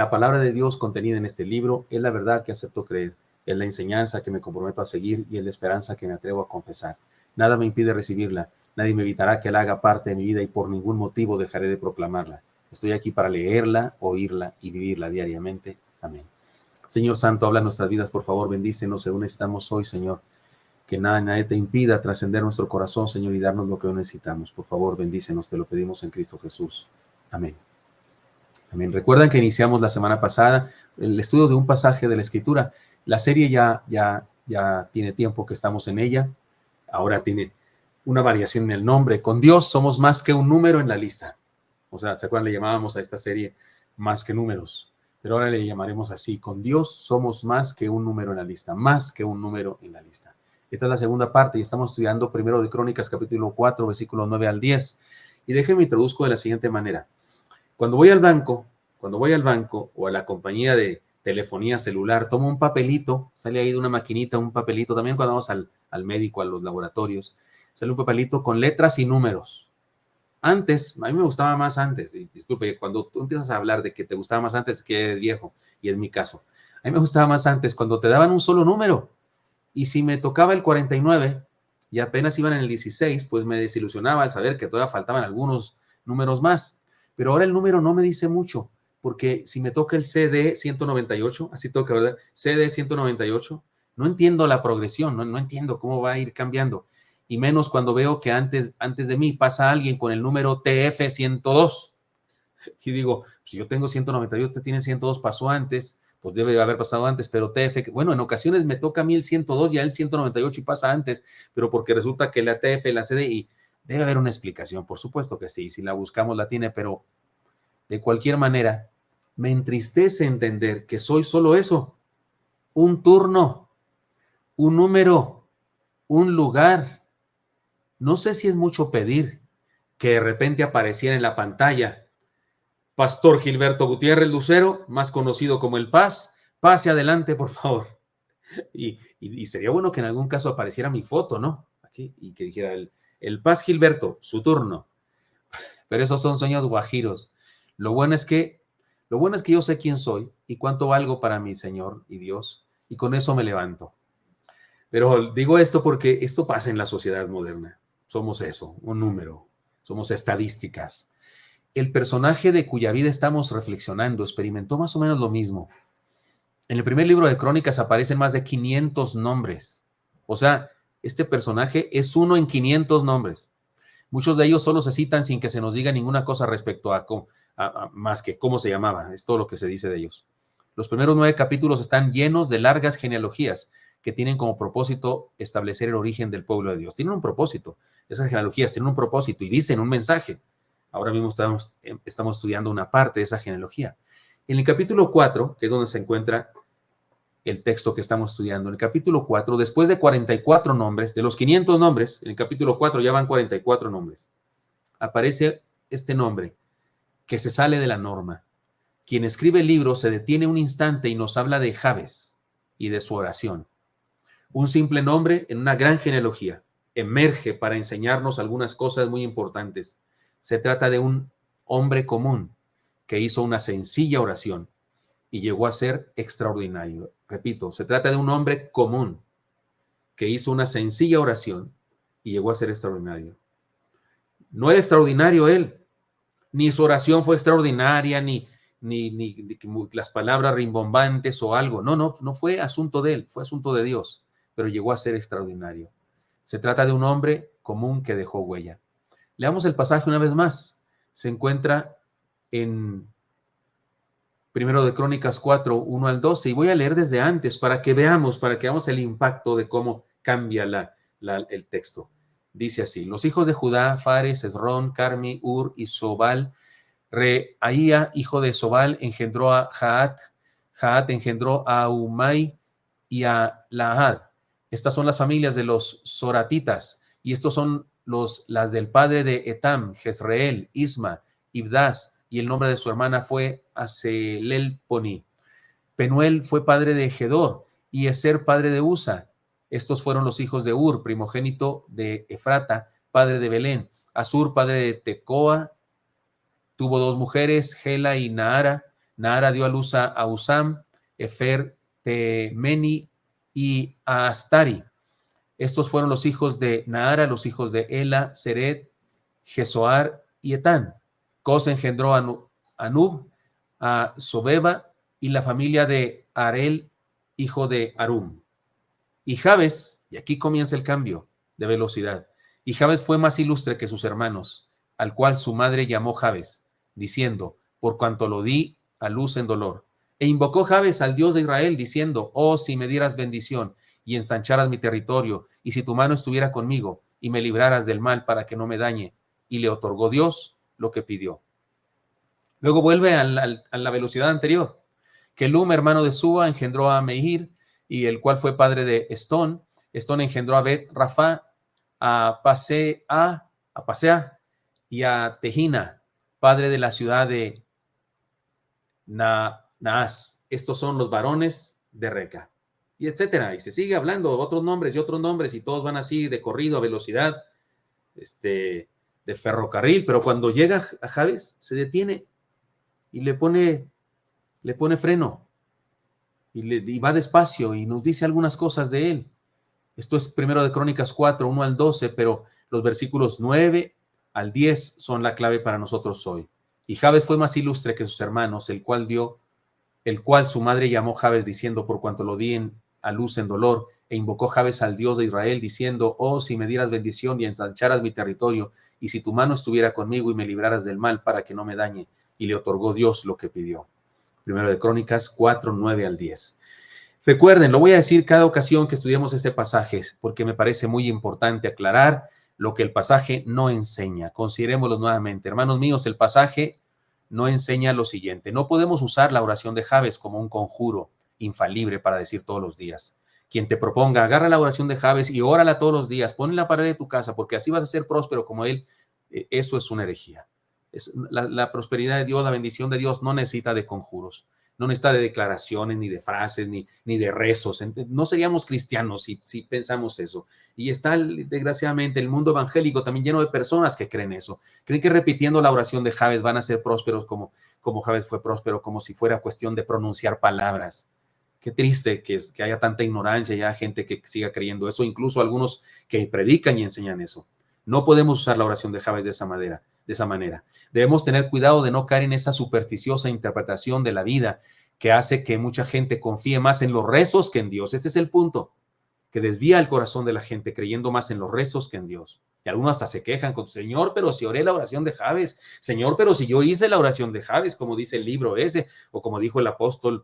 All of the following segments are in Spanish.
La palabra de Dios contenida en este libro es la verdad que acepto creer, es la enseñanza que me comprometo a seguir y es la esperanza que me atrevo a confesar. Nada me impide recibirla, nadie me evitará que la haga parte de mi vida y por ningún motivo dejaré de proclamarla. Estoy aquí para leerla, oírla y vivirla diariamente. Amén. Señor Santo, habla en nuestras vidas, por favor, bendícenos según estamos hoy, Señor. Que nada, nadie te impida trascender nuestro corazón, Señor, y darnos lo que hoy necesitamos. Por favor, bendícenos, te lo pedimos en Cristo Jesús. Amén. Amén. Recuerdan que iniciamos la semana pasada el estudio de un pasaje de la Escritura. La serie ya tiene tiempo que estamos en ella. Ahora tiene una variación en el nombre. Con Dios somos más que un número en la lista. O sea, ¿se acuerdan? Le llamábamos a esta serie Más que números. Pero ahora le llamaremos así. Con Dios somos más que un número en la lista. Más que un número en la lista. Esta es la segunda parte y estamos estudiando primero de Crónicas, capítulo 4, versículos 9 al 10. Y déjenme introduzco de la siguiente manera. Cuando voy al banco o a la compañía de telefonía celular, tomo un papelito, sale ahí de una maquinita un papelito, también cuando vamos al médico, a los laboratorios, sale un papelito con letras y números. Antes, a mí me gustaba más antes, y disculpe, cuando tú empiezas a hablar de que te gustaba más antes, que eres viejo, y es mi caso. A mí me gustaba más antes cuando te daban un solo número. Y si me tocaba el 49 y apenas iban en el 16, pues me desilusionaba al saber que todavía faltaban algunos números más. Pero ahora el número no me dice mucho, porque si me toca el CD 198, así toca, ¿verdad? CD 198, no entiendo la progresión, no entiendo cómo va a ir cambiando. Y menos cuando veo que antes de mí pasa alguien con el número TF 102. Y digo, si yo tengo 198, usted tiene 102, pasó antes, pues debe haber pasado antes, pero TF, bueno, en ocasiones me toca a mí el 102 y a él 198 y pasa antes, pero porque resulta que la TF, la CDI, debe haber una explicación, por supuesto que sí, si la buscamos la tiene, pero de cualquier manera, me entristece entender que soy solo eso, un turno, un número, un lugar. No sé si es mucho pedir que de repente apareciera en la pantalla Pastor Gilberto Gutiérrez Lucero, más conocido como El Paz, pase adelante, por favor. Y sería bueno que en algún caso apareciera mi foto, ¿no? Aquí, y que dijera el Paz Gilberto, su turno. Pero esos son sueños guajiros. Lo bueno es que yo sé quién soy y cuánto valgo para mi Señor y Dios, y con eso me levanto. Pero digo esto porque esto pasa en la sociedad moderna. Somos eso, un número, somos estadísticas. El personaje de cuya vida estamos reflexionando experimentó más o menos lo mismo. En el primer libro de Crónicas aparecen más de 500 nombres. O sea, este personaje es uno en 500 nombres. Muchos de ellos solo se citan sin que se nos diga ninguna cosa respecto a más que cómo se llamaba. Es todo lo que se dice de ellos. Los primeros 9 capítulos están llenos de largas genealogías que tienen como propósito establecer el origen del pueblo de Dios. Tienen un propósito. Esas genealogías tienen un propósito y dicen un mensaje. Ahora mismo estamos estudiando una parte de esa genealogía. En el capítulo 4, que es donde se encuentra el texto que estamos estudiando, en el capítulo 4, después de 44 nombres, de los 500 nombres, en el capítulo 4 ya van 44 nombres, aparece este nombre que se sale de la norma. Quien escribe el libro se detiene un instante y nos habla de Jabes y de su oración. Un simple nombre en una gran genealogía emerge para enseñarnos algunas cosas muy importantes. Se trata de un hombre común que hizo una sencilla oración y llegó a ser extraordinario. Repito, se trata de un hombre común que hizo una sencilla oración y llegó a ser extraordinario. No era extraordinario él, ni su oración fue extraordinaria, ni las palabras rimbombantes o algo. No fue asunto de él, fue asunto de Dios, pero llegó a ser extraordinario. Se trata de un hombre común que dejó huella. Leamos el pasaje una vez más. Se encuentra en Primero de Crónicas 4, 1 al 12, y voy a leer desde antes para que veamos el impacto de cómo cambia el texto. Dice así: los hijos de Judá, Fares, Esrón, Carmi, Ur y Sobal. Reaía, hijo de Sobal, engendró a Jaat. Jaat engendró a Umai y a Lahad. Estas son las familias de los soratitas, y estos son las del padre de Etam, Jezreel, Isma, Ibdas, y el nombre de su hermana fue Aselelponi. Penuel fue padre de Gedor, y Eser padre de Usa. Estos fueron los hijos de Ur, primogénito de Efrata, padre de Belén. Asur, padre de Tecoa, tuvo 2 mujeres, Gela y Naara. Naara dio a luz a Usam, Efer, Temeni y a Astari. Estos fueron los hijos de Naara, los hijos de Ela, Sered, Jesoar y Etán. Cos engendró a Nub, a Sobeba y la familia de Arel, hijo de Arum. Y Jabes, y aquí comienza el cambio de velocidad, y Jabes fue más ilustre que sus hermanos, al cual su madre llamó Jabes, diciendo, por cuanto lo di a luz en dolor. E invocó Jabes al Dios de Israel, diciendo, oh, si me dieras bendición y ensancharas mi territorio, y si tu mano estuviera conmigo y me libraras del mal para que no me dañe. Y le otorgó Dios lo que pidió. Luego vuelve a la velocidad anterior. Kelum, hermano de Súa, engendró a Meir, y el cual fue padre de Estón. Estón engendró a Bet Rafa, a Pasea y a Tehina, padre de la ciudad de Naas. Estos son los varones de Reca. Y etcétera. Y se sigue hablando otros nombres y todos van así de corrido a velocidad de ferrocarril. Pero cuando llega a Jabes, se detiene y le pone freno y va despacio y nos dice algunas cosas de él. Esto es primero de Crónicas 4, 1 al 12, pero los versículos 9 al 10 son la clave para nosotros hoy. Y Jabes fue más ilustre que sus hermanos, el cual su madre llamó Jabes, diciendo, por cuanto lo di a luz en dolor, e invocó Jabes al Dios de Israel, diciendo, oh, si me dieras bendición y ensancharas mi territorio, y si tu mano estuviera conmigo y me libraras del mal para que no me dañe. Y le otorgó Dios lo que pidió. Primero de Crónicas 4, 9 al 10. Recuerden, lo voy a decir cada ocasión que estudiemos este pasaje, porque me parece muy importante aclarar lo que el pasaje no enseña. Considerémoslo nuevamente. Hermanos míos, el pasaje no enseña lo siguiente. No podemos usar la oración de Jabes como un conjuro infalible para decir todos los días. Quien te proponga, agarra la oración de Jabes y órala todos los días, ponla en la pared de tu casa, porque así vas a ser próspero como él. Eso es una herejía. La prosperidad de Dios, la bendición de Dios no necesita de conjuros, no necesita de declaraciones, ni de frases, ni de rezos. No seríamos cristianos si pensamos eso. Y está, desgraciadamente, el mundo evangélico también lleno de personas que creen eso. Creen que repitiendo la oración de Jabes van a ser prósperos como Jabes fue próspero, como si fuera cuestión de pronunciar palabras. Qué triste que haya tanta ignorancia y haya gente que siga creyendo eso, incluso algunos que predican y enseñan eso. No podemos usar la oración de Jabes de esa manera. Debemos tener cuidado de no caer en esa supersticiosa interpretación de la vida que hace que mucha gente confíe más en los rezos que en Dios. Este es el punto, que desvía el corazón de la gente creyendo más en los rezos que en Dios. Y algunos hasta se quejan con Señor, pero si oré la oración de Jabes, Señor, pero si yo hice la oración de Jabes, como dice el libro ese, o como dijo el apóstol,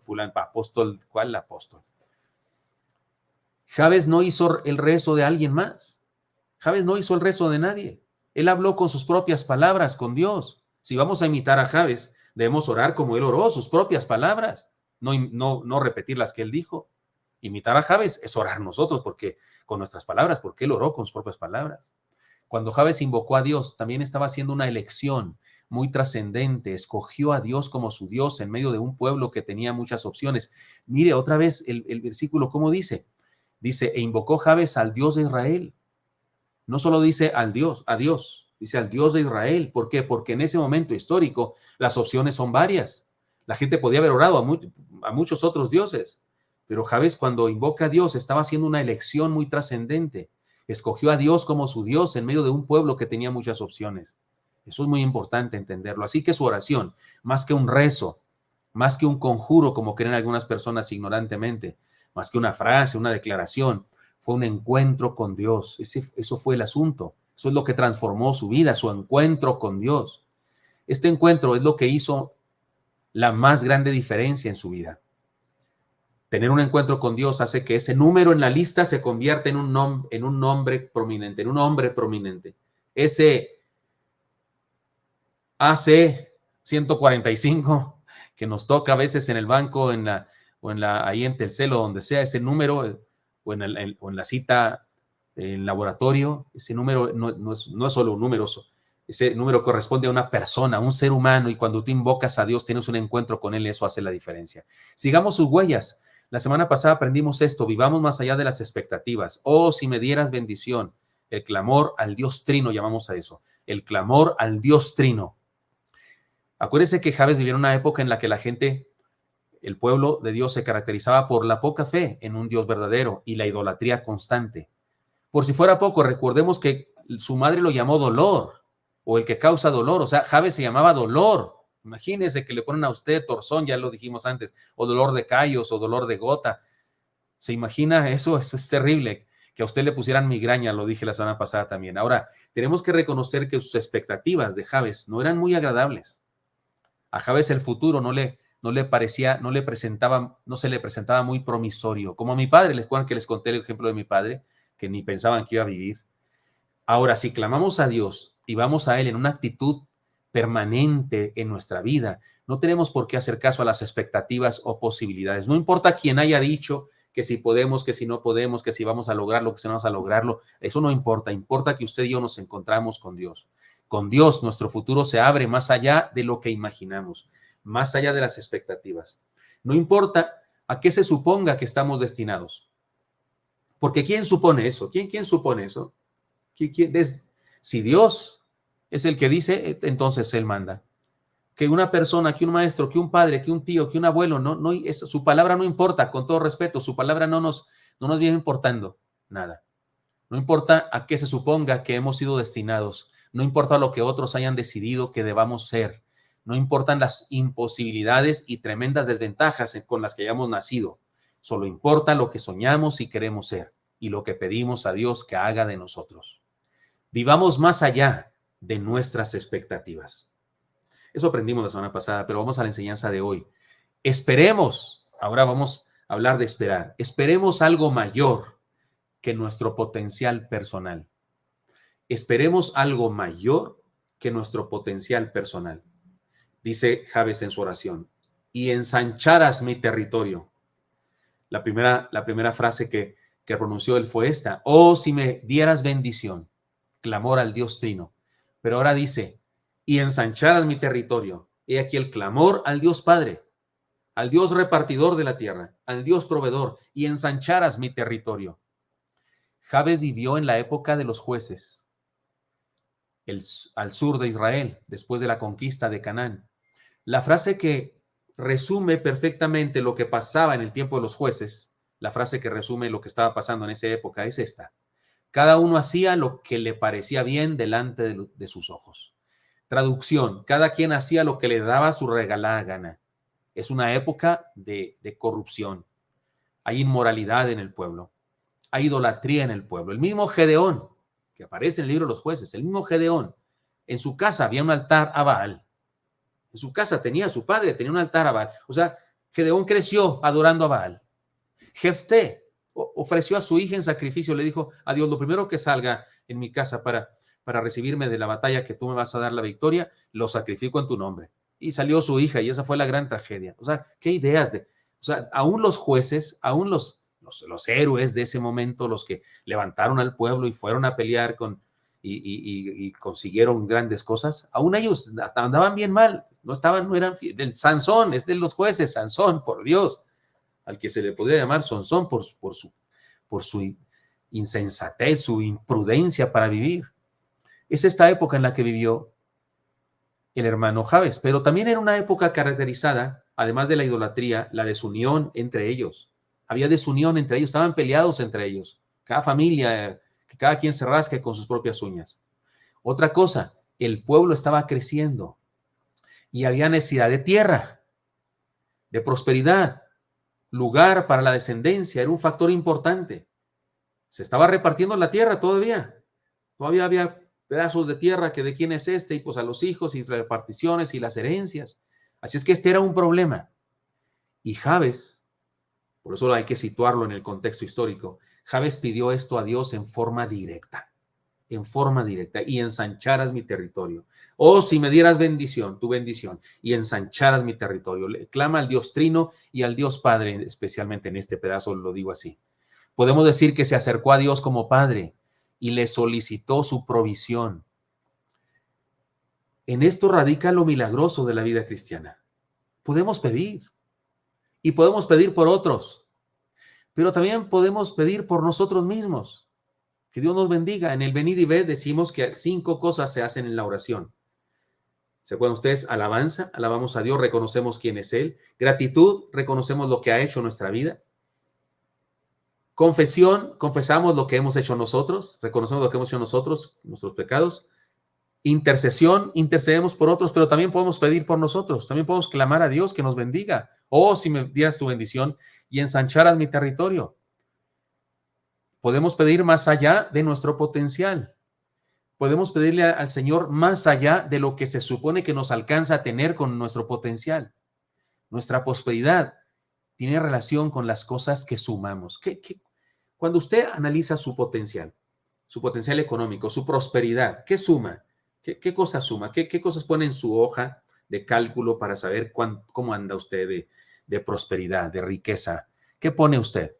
¿cuál apóstol? Jabes no hizo el rezo de alguien más. Jabes no hizo el rezo de nadie. Él habló con sus propias palabras, con Dios. Si vamos a imitar a Jabes, debemos orar como él oró, sus propias palabras, no repetir las que él dijo. Imitar a Jabes es orar nosotros con nuestras palabras, porque él oró con sus propias palabras. Cuando Jabes invocó a Dios, también estaba haciendo una elección muy trascendente. Escogió a Dios como su Dios en medio de un pueblo que tenía muchas opciones. Mire otra vez el versículo, ¿cómo dice? Dice, e invocó Jabes al Dios de Israel. No solo dice a Dios, dice al Dios de Israel. ¿Por qué? Porque en ese momento histórico las opciones son varias. La gente podía haber orado a muchos otros dioses, pero Jabes, cuando invoca a Dios, estaba haciendo una elección muy trascendente. Escogió a Dios como su Dios en medio de un pueblo que tenía muchas opciones. Eso es muy importante entenderlo. Así que su oración, más que un rezo, más que un conjuro, como creen algunas personas ignorantemente, más que una frase, una declaración, fue un encuentro con Dios. Eso fue el asunto. Eso es lo que transformó su vida, su encuentro con Dios. Este encuentro es lo que hizo la más grande diferencia en su vida. Tener un encuentro con Dios hace que ese número en la lista se convierta en un nombre prominente. Ese AC 145 que nos toca a veces en el banco, ahí en Telcel o donde sea, ese número, o en la cita en laboratorio, ese número no es solo un número, ese número corresponde a una persona, a un ser humano, y cuando tú invocas a Dios, tienes un encuentro con Él, eso hace la diferencia. Sigamos sus huellas. La semana pasada aprendimos esto, vivamos más allá de las expectativas. Oh, si me dieras bendición. El clamor al Dios Trino, llamamos a eso. El clamor al Dios Trino. Acuérdese que Jabes vivió en una época en la que la gente, el pueblo de Dios, se caracterizaba por la poca fe en un Dios verdadero y la idolatría constante. Por si fuera poco, recordemos que su madre lo llamó dolor, o el que causa dolor. O sea, Jabes se llamaba dolor. Imagínese que le ponen a usted torzón, ya lo dijimos antes, o dolor de callos, o dolor de gota. ¿Se imagina eso? Eso es terrible. Que a usted le pusieran migraña, lo dije la semana pasada también. Ahora, tenemos que reconocer que sus expectativas de Jabes no eran muy agradables. A Jabes el futuro no le parecía, no se le presentaba muy promisorio. Como a mi padre, les cuento que les conté el ejemplo de mi padre, que ni pensaban que iba a vivir. Ahora, si clamamos a Dios y vamos a Él en una actitud permanente en nuestra vida, no tenemos por qué hacer caso a las expectativas o posibilidades. No importa quién haya dicho que si podemos, que si no podemos, que si vamos a lograrlo, que si no vamos a lograrlo. Eso no importa. Importa que usted y yo nos encontramos con Dios. Con Dios nuestro futuro se abre más allá de lo que imaginamos, más allá de las expectativas. No importa a qué se suponga que estamos destinados. Porque ¿quién supone eso? ¿Quién supone eso? Si Dios es el que dice, entonces Él manda. Que una persona, que un maestro, que un padre, que un tío, que un abuelo, su palabra no importa, con todo respeto, su palabra no nos viene importando nada. No importa a qué se suponga que hemos sido destinados, no importa lo que otros hayan decidido que debamos ser, no importan las imposibilidades y tremendas desventajas con las que hayamos nacido, solo importa lo que soñamos y queremos ser y lo que pedimos a Dios que haga de nosotros. Vivamos más allá de nuestras expectativas. Eso aprendimos la semana pasada, pero vamos a la enseñanza de hoy. Esperemos, ahora vamos a hablar de esperar. Esperemos algo mayor que nuestro potencial personal. Esperemos algo mayor que nuestro potencial personal. Dice Jabes en su oración, y ensancharas mi territorio. La primera frase que pronunció él fue esta: oh, si me dieras bendición. Clamor al Dios Trino. Pero ahora dice, y ensancharas mi territorio. He aquí el clamor al Dios Padre, al Dios repartidor de la tierra, al Dios proveedor, y ensancharas mi territorio. Jabes vivió en la época de los jueces, al sur de Israel, después de la conquista de Canaán. La frase que resume perfectamente lo que pasaba en el tiempo de los jueces, la frase que resume lo que estaba pasando en esa época es esta: cada uno hacía lo que le parecía bien delante de sus ojos. Traducción: cada quien hacía lo que le daba su regalada gana. Es una época de corrupción. Hay inmoralidad en el pueblo. Hay idolatría en el pueblo. El mismo Gedeón, que aparece en el libro de los jueces, el mismo Gedeón, en su casa había un altar a Baal. En su casa su padre tenía un altar a Baal. O sea, Gedeón creció adorando a Baal. Jefté ofreció a su hija en sacrificio, le dijo a Dios: lo primero que salga en mi casa para recibirme de la batalla que tú me vas a dar la victoria, lo sacrifico en tu nombre. Y salió su hija, y esa fue la gran tragedia. O sea, qué ideas o sea, aún los jueces, aún los héroes de ese momento, los que levantaron al pueblo y fueron a pelear y consiguieron grandes cosas, aún ellos andaban bien mal, no eran fieles. Sansón es de los jueces, Sansón, por Dios, al que se le podría llamar Sansón por su insensatez, su imprudencia para vivir. Es esta época en la que vivió el hermano Jabes, pero también era una época caracterizada, además de la idolatría, la desunión entre ellos. Había desunión entre ellos, estaban peleados entre ellos. Cada familia, que cada quien se rasque con sus propias uñas. Otra cosa, el pueblo estaba creciendo y había necesidad de tierra, de prosperidad, lugar para la descendencia, era un factor importante. Se estaba repartiendo la tierra todavía había pedazos de tierra que de quién es y pues a los hijos y reparticiones y las herencias. Así es que este era un problema. Y Jabes, por eso hay que situarlo en el contexto histórico, Jabes pidió esto a Dios en forma directa, y ensancharas mi territorio. Oh, si me dieras bendición, tu bendición, y ensancharas mi territorio. Le clama al Dios Trino y al Dios Padre, especialmente en este pedazo lo digo así. Podemos decir que se acercó a Dios como Padre y le solicitó su provisión. En esto radica lo milagroso de la vida cristiana. Podemos pedir, y podemos pedir por otros, pero también podemos pedir por nosotros mismos. Que Dios nos bendiga. En el venid y ved decimos que 5 cosas se hacen en la oración. ¿Se acuerdan ustedes? Alabanza, alabamos a Dios, reconocemos quién es Él. Gratitud, reconocemos lo que ha hecho en nuestra vida. Confesión, confesamos lo que hemos hecho nosotros, reconocemos lo que hemos hecho nosotros, nuestros pecados. Intercesión, intercedemos por otros, pero también podemos pedir por nosotros, también podemos clamar a Dios que nos bendiga. Oh, si me dieras tu bendición y ensancharas mi territorio. Podemos pedir más allá de nuestro potencial. Podemos pedirle al Señor más allá de lo que se supone que nos alcanza a tener con nuestro potencial. Nuestra prosperidad tiene relación con las cosas que sumamos. Cuando usted analiza su potencial económico, su prosperidad, ¿qué suma? ¿Qué cosas suma? ¿Qué cosas pone en su hoja de cálculo para saber cómo anda usted de prosperidad, de riqueza? ¿Qué pone usted?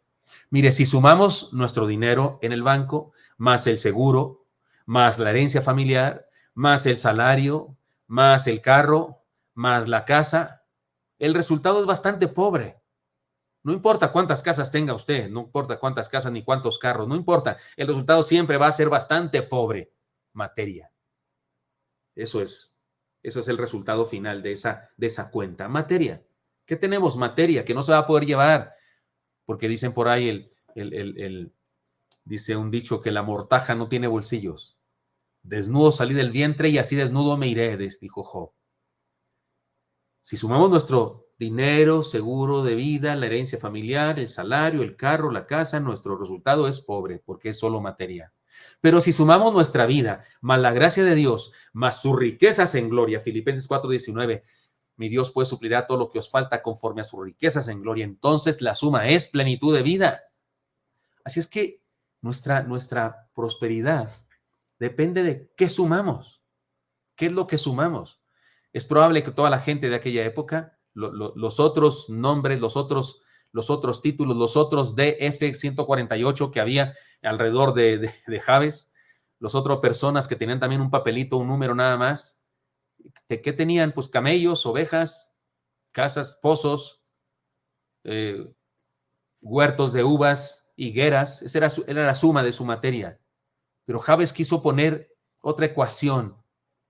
Mire, si sumamos nuestro dinero en el banco, más el seguro, más la herencia familiar, más el salario, más el carro, más la casa, el resultado es bastante pobre. No importa cuántas casas tenga usted, no importa cuántas casas ni cuántos carros, no importa, el resultado siempre va a ser bastante pobre. Materia. Eso es el resultado final de esa cuenta. Materia. ¿Qué tenemos? Materia, que no se va a poder llevar, porque dicen por ahí dice un dicho que la mortaja no tiene bolsillos. Desnudo salí del vientre y así desnudo me iré, dijo Job. Si sumamos nuestro dinero, seguro de vida, la herencia familiar, el salario, el carro, la casa, nuestro resultado es pobre, porque es solo materia. Pero si sumamos nuestra vida, más la gracia de Dios, más sus riquezas en gloria, Filipenses 4:19, mi Dios pues suplirá todo lo que os falta conforme a sus riquezas en gloria. Entonces la suma es plenitud de vida. Así es que nuestra prosperidad depende de qué sumamos. ¿Qué es lo que sumamos? Es probable que toda la gente de aquella época, los otros nombres, los otros títulos, los otros DF 148 que había alrededor de Jabes, las otras personas que tenían también un papelito, un número nada más, ¿qué tenían? Pues camellos, ovejas, casas, pozos, huertos de uvas, higueras. Esa era la suma de su materia. Pero Jabes quiso poner otra ecuación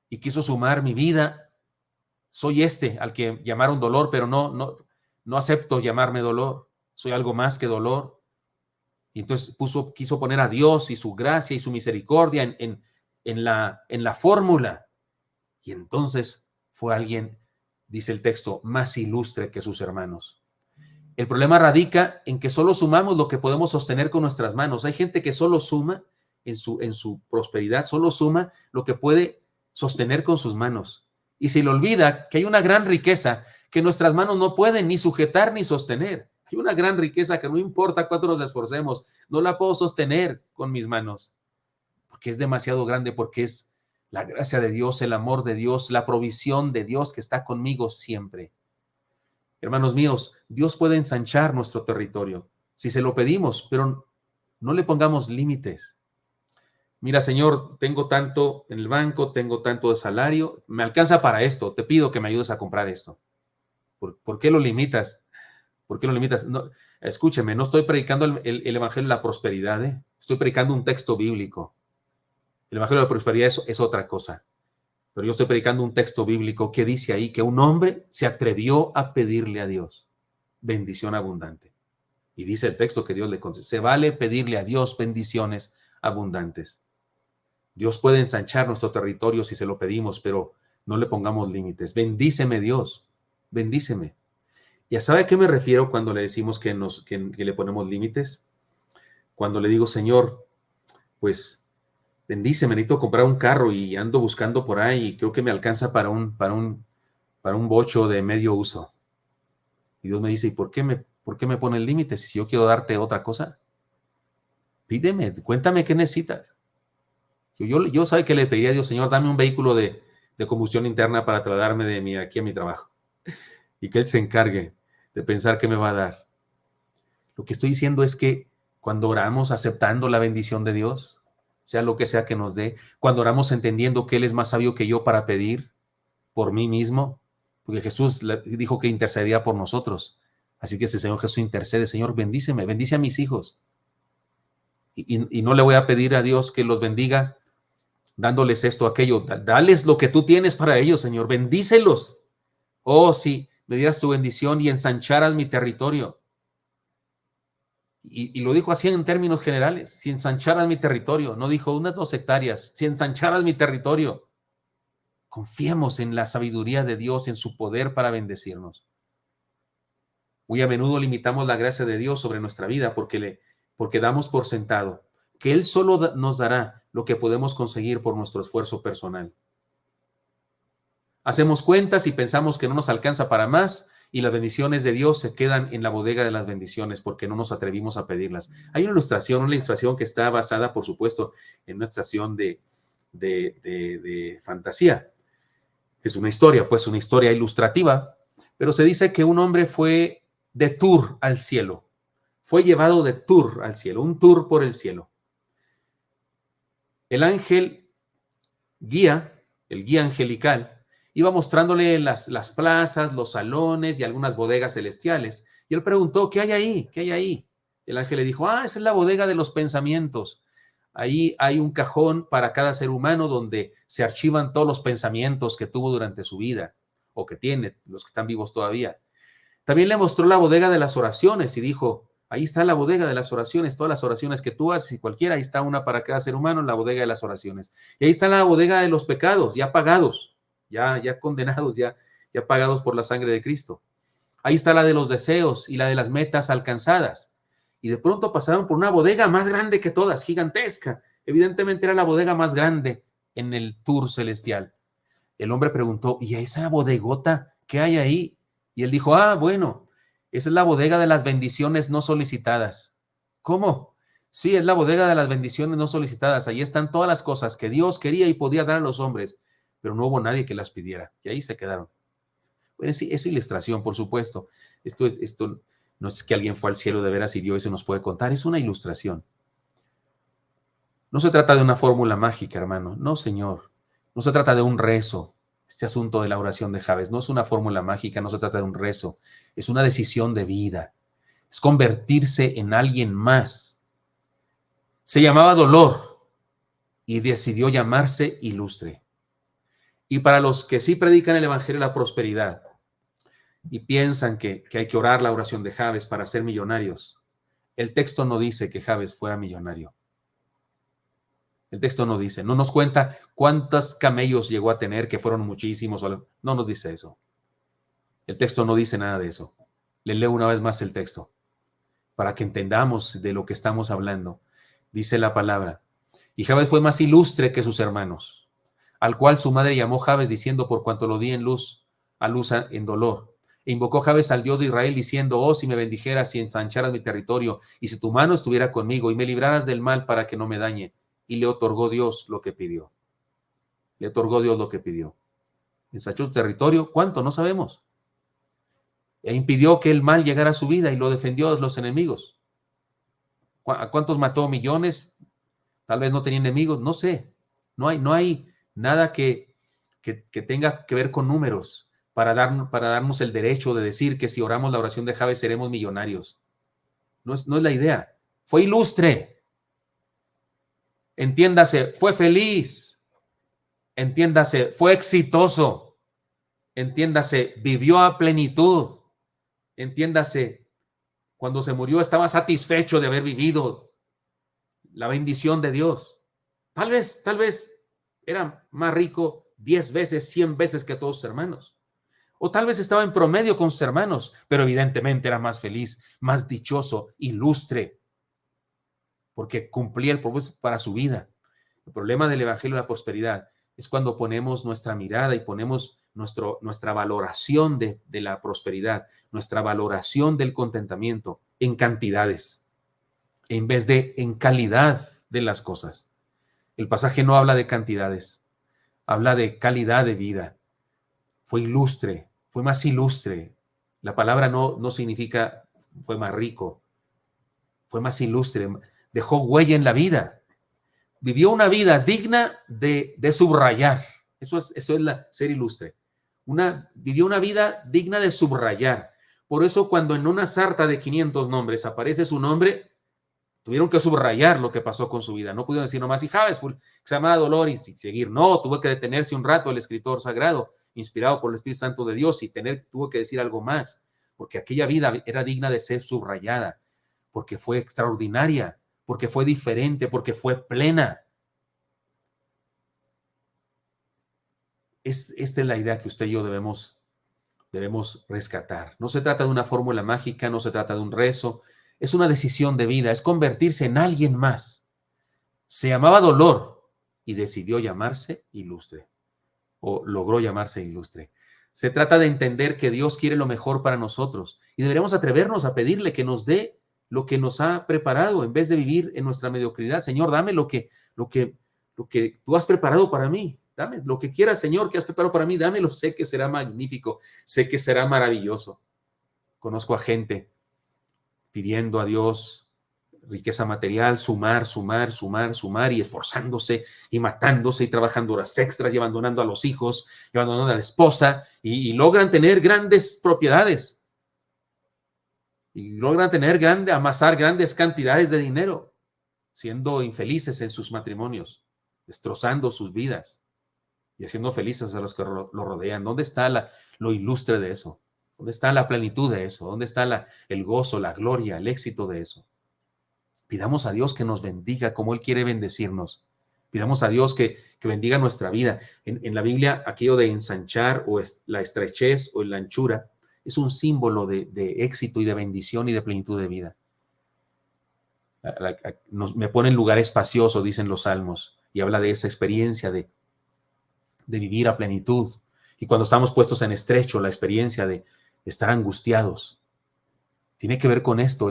y quiso sumar mi vida. Soy al que llamaron dolor, pero no acepto llamarme dolor. Soy algo más que dolor. Y entonces quiso poner a Dios y su gracia y su misericordia en la fórmula. Y entonces fue alguien, dice el texto, más ilustre que sus hermanos. El problema radica en que solo sumamos lo que podemos sostener con nuestras manos. Hay gente que solo suma en su prosperidad, solo suma lo que puede sostener con sus manos. Y se le olvida que hay una gran riqueza que nuestras manos no pueden ni sujetar ni sostener. Hay una gran riqueza que no importa cuánto nos esforcemos, no la puedo sostener con mis manos, porque es demasiado grande, porque es la gracia de Dios, el amor de Dios, la provisión de Dios que está conmigo siempre. Hermanos míos, Dios puede ensanchar nuestro territorio si se lo pedimos, pero no le pongamos límites. Mira, Señor, tengo tanto en el banco, tengo tanto de salario, me alcanza para esto, te pido que me ayudes a comprar esto. ¿Por qué lo limitas? ¿Por qué lo limitas? No, escúcheme, no estoy predicando el evangelio de la prosperidad, estoy predicando un texto bíblico. El evangelio de la prosperidad es otra cosa. Pero yo estoy predicando un texto bíblico que dice ahí que un hombre se atrevió a pedirle a Dios bendición abundante. Y dice el texto que Dios le concede. Se vale pedirle a Dios bendiciones abundantes. Dios puede ensanchar nuestro territorio si se lo pedimos, pero no le pongamos límites. Bendíceme, Dios, bendíceme. ¿Ya sabe a qué me refiero cuando le decimos que le ponemos límites? Cuando le digo, Señor, pues bendíceme, necesito comprar un carro y ando buscando por ahí y creo que me alcanza para un bocho de medio uso. Y Dios me dice, ¿y por qué me pone el límite si yo quiero darte otra cosa? Pídeme, cuéntame qué necesitas. Yo sabe que le pediría a Dios, Señor, dame un vehículo de combustión interna para trasladarme de aquí a mi trabajo. Y que Él se encargue de pensar qué me va a dar. Lo que estoy diciendo es que cuando oramos aceptando la bendición de Dios, sea lo que sea que nos dé, cuando oramos entendiendo que Él es más sabio que yo para pedir por mí mismo, porque Jesús dijo que intercedía por nosotros. Así que ese Señor Jesús intercede, Señor, bendíceme, bendice a mis hijos. Y no le voy a pedir a Dios que los bendiga dándoles esto, aquello. Dales lo que tú tienes para ellos, Señor. Bendícelos. Oh, si me dieras tu bendición y ensancharas mi territorio. Y lo dijo así en términos generales. Si ensancharas mi territorio. No dijo unas 2 hectáreas. Si ensancharas mi territorio. Confiemos en la sabiduría de Dios, en su poder para bendecirnos. Muy a menudo limitamos la gracia de Dios sobre nuestra vida porque damos por sentado que Él solo nos dará lo que podemos conseguir por nuestro esfuerzo personal. Hacemos cuentas y pensamos que no nos alcanza para más y las bendiciones de Dios se quedan en la bodega de las bendiciones porque no nos atrevimos a pedirlas. Hay una ilustración que está basada, por supuesto, en una estación de fantasía. Es una historia ilustrativa, pero se dice que un hombre fue de tour al cielo. Fue llevado de tour al cielo, un tour por el cielo. El ángel guía, el guía angelical, iba mostrándole las plazas, los salones y algunas bodegas celestiales. Y él preguntó, ¿qué hay ahí? ¿Qué hay ahí? El ángel le dijo, esa es la bodega de los pensamientos. Ahí hay un cajón para cada ser humano donde se archivan todos los pensamientos que tuvo durante su vida o que tiene, los que están vivos todavía. También le mostró la bodega de las oraciones y dijo, ahí está la bodega de las oraciones, todas las oraciones que tú haces y cualquiera, ahí está una para cada ser humano en la bodega de las oraciones. Y ahí está la bodega de los pecados, ya pagados, ya condenados, ya pagados por la sangre de Cristo. Ahí está la de los deseos y la de las metas alcanzadas. Y de pronto pasaron por una bodega más grande que todas, gigantesca. Evidentemente era la bodega más grande en el tour celestial. El hombre preguntó, ¿y esa bodegota qué hay ahí? Y él dijo, bueno, esa es la bodega de las bendiciones no solicitadas. ¿Cómo? Sí, es la bodega de las bendiciones no solicitadas. Ahí están todas las cosas que Dios quería y podía dar a los hombres, pero no hubo nadie que las pidiera. Y ahí se quedaron. Bueno, sí, es ilustración, por supuesto. Esto no es que alguien fue al cielo de veras y Dios se nos puede contar. Es una ilustración. No se trata de una fórmula mágica, hermano. No, Señor. No se trata de un rezo. Este asunto de la oración de Jabes no es una fórmula mágica, no se trata de un rezo. Es una decisión de vida. Es convertirse en alguien más. Se llamaba dolor y decidió llamarse ilustre. Y para los que sí predican el evangelio de la prosperidad y piensan que hay que orar la oración de Jabes para ser millonarios, el texto no dice que Jabes fuera millonario. El texto no dice, no nos cuenta cuántos camellos llegó a tener, que fueron muchísimos. No nos dice eso. El texto no dice nada de eso. Le leo una vez más el texto para que entendamos de lo que estamos hablando. Dice la palabra, y Jabes fue más ilustre que sus hermanos, al cual su madre llamó Jabes diciendo, por cuanto lo di a luz en dolor. E invocó Jabes al Dios de Israel diciendo, si me bendijeras y ensancharas mi territorio, y si tu mano estuviera conmigo y me libraras del mal para que no me dañe. Y le otorgó Dios lo que pidió. Le otorgó Dios lo que pidió. Ensanchó su territorio, ¿cuánto? No sabemos. E impidió que el mal llegara a su vida y lo defendió de los enemigos. ¿A cuántos mató? ¿Millones? Tal vez no tenía enemigos, no sé. No hay nada que tenga que ver con números para darnos el derecho de decir que si oramos la oración de Jabes seremos millonarios. No es la idea. Fue ilustre. Entiéndase, fue feliz. Entiéndase, fue exitoso. Entiéndase, vivió a plenitud. Entiéndase, cuando se murió estaba satisfecho de haber vivido la bendición de Dios. Tal vez era más rico 10 veces, 100 veces que todos sus hermanos. O tal vez estaba en promedio con sus hermanos, pero evidentemente era más feliz, más dichoso, ilustre, porque cumplía el propósito para su vida. El problema del evangelio de la prosperidad es cuando ponemos nuestra mirada y ponemos nuestra valoración de la prosperidad, nuestra valoración del contentamiento en cantidades, en vez de en calidad de las cosas. El pasaje no habla de cantidades, habla de calidad de vida. Fue ilustre, fue más ilustre. La palabra no significa fue más rico, fue más ilustre, dejó huella en la vida. Vivió una vida digna de subrayar. Eso es ser ilustre. Vivió una vida digna de subrayar. Por eso cuando en una sarta de 500 nombres aparece su nombre, Tuvieron que subrayar lo que pasó con su vida. No pudieron decir nomás, y Javes, se llamaba dolor y seguir. No, tuvo que detenerse un rato el escritor sagrado, inspirado por el Espíritu Santo de Dios, y tuvo que decir algo más, porque aquella vida era digna de ser subrayada, porque fue extraordinaria, porque fue diferente, porque fue plena. Esta es la idea que usted y yo debemos rescatar. No se trata de una fórmula mágica, no se trata de un rezo, es una decisión de vida, es convertirse en alguien más. Se llamaba Dolor y decidió llamarse Ilustre, o logró llamarse Ilustre. Se trata de entender que Dios quiere lo mejor para nosotros y deberíamos atrevernos a pedirle que nos dé lo que nos ha preparado en vez de vivir en nuestra mediocridad. Señor, dame lo que tú has preparado para mí. Dame lo que quieras, Señor, que has preparado para mí. Dámelo. Sé que será magnífico. Sé que será maravilloso. Conozco a gente pidiendo a Dios riqueza material, sumar y esforzándose y matándose y trabajando horas extras y abandonando a los hijos y abandonando a la esposa y logran tener grandes propiedades y logran amasar grandes cantidades de dinero, siendo infelices en sus matrimonios, destrozando sus vidas y haciendo felices a los que lo rodean. ¿Dónde está lo ilustre de eso? ¿Dónde está la plenitud de eso? ¿Dónde está el gozo, la gloria, el éxito de eso? Pidamos a Dios que nos bendiga como Él quiere bendecirnos. Pidamos a Dios que bendiga nuestra vida. En la Biblia, aquello de ensanchar o la estrechez o la anchura es un símbolo de éxito y de bendición y de plenitud de vida. Me pone en lugar espacioso, dicen los salmos, y habla de esa experiencia de vivir a plenitud. Y cuando estamos puestos en estrecho, la experiencia de estar angustiados. Tiene que ver con esto,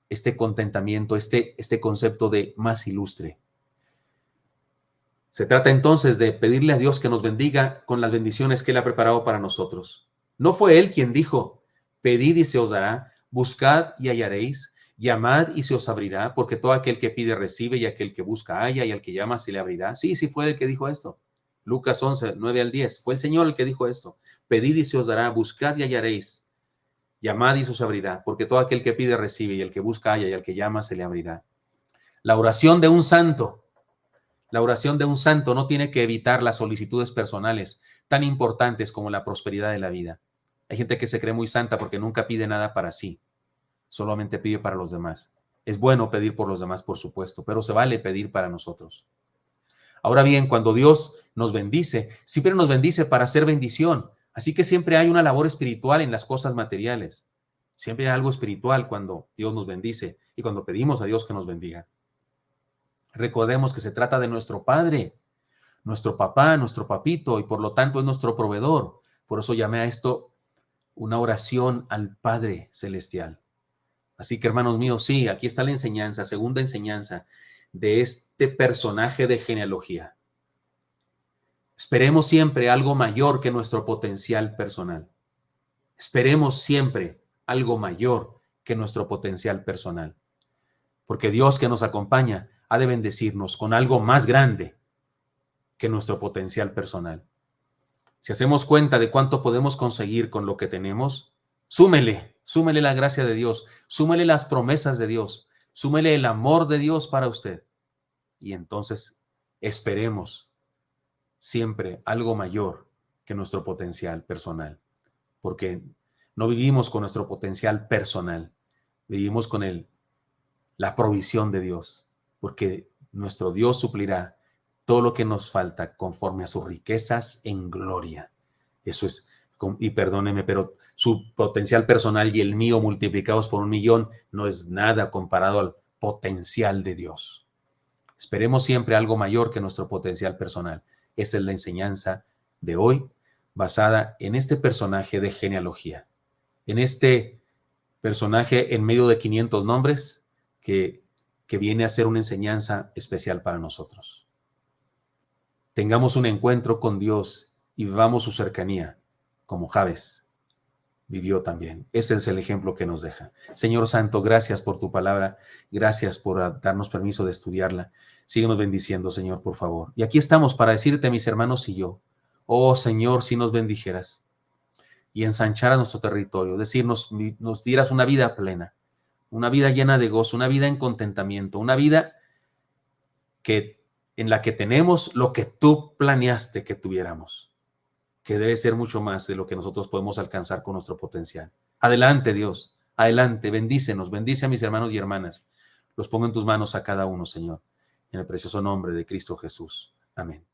este contentamiento, este concepto de más ilustre. Se trata entonces de pedirle a Dios que nos bendiga con las bendiciones que Él ha preparado para nosotros. No fue Él quien dijo, pedid y se os dará, buscad y hallaréis, llamad y se os abrirá, porque todo aquel que pide recibe y aquel que busca halla y al que llama se le abrirá. Sí, fue el que dijo esto. Lucas 11, 9 al 10. Fue el Señor el que dijo esto. Pedid y se os dará, buscad y hallaréis. Llamad y se os abrirá, porque todo aquel que pide recibe y el que busca halla y al que llama se le abrirá. La oración de un santo no tiene que evitar las solicitudes personales tan importantes como la prosperidad de la vida. Hay gente que se cree muy santa porque nunca pide nada para sí, solamente pide para los demás. Es bueno pedir por los demás, por supuesto, pero se vale pedir para nosotros. Ahora bien, cuando Dios nos bendice, siempre nos bendice para hacer bendición. Así que siempre hay una labor espiritual en las cosas materiales. Siempre hay algo espiritual cuando Dios nos bendice y cuando pedimos a Dios que nos bendiga. Recordemos que se trata de nuestro Padre, nuestro papá, nuestro papito, y por lo tanto es nuestro proveedor. Por eso llamé a esto una oración al Padre Celestial. Así que, hermanos míos, sí, aquí está la enseñanza, segunda enseñanza de este personaje de genealogía. Esperemos siempre algo mayor que nuestro potencial personal. Esperemos siempre algo mayor que nuestro potencial personal. Porque Dios que nos acompaña ha de bendecirnos con algo más grande que nuestro potencial personal. Si hacemos cuenta de cuánto podemos conseguir con lo que tenemos, súmele la gracia de Dios, súmele las promesas de Dios, súmele el amor de Dios para usted. Y entonces esperemos siempre algo mayor que nuestro potencial personal, porque no vivimos con nuestro potencial personal, vivimos con la provisión de Dios, porque nuestro Dios suplirá todo lo que nos falta conforme a sus riquezas en gloria. Eso es, y perdóneme, pero su potencial personal y el mío multiplicados por 1,000,000 no es nada comparado al potencial de Dios. Esperemos siempre algo mayor que nuestro potencial personal. Esa es la enseñanza de hoy, basada en este personaje de genealogía, en este personaje en medio de 500 nombres que viene a ser una enseñanza especial para nosotros. Tengamos un encuentro con Dios y vivamos su cercanía, como Javes vivió también. Ese es el ejemplo que nos deja. Señor Santo, gracias por tu palabra, gracias por darnos permiso de estudiarla. Síguenos bendiciendo, Señor, por favor. Y aquí estamos para decirte, mis hermanos y yo, oh Señor, si nos bendijeras y ensancharas nuestro territorio, decirnos, nos dieras una vida plena, una vida llena de gozo, una vida en contentamiento, una vida en la que tenemos lo que tú planeaste que tuviéramos, que debe ser mucho más de lo que nosotros podemos alcanzar con nuestro potencial. Adelante, Dios, adelante, bendícenos, bendice a mis hermanos y hermanas. Los pongo en tus manos a cada uno, Señor, en el precioso nombre de Cristo Jesús. Amén.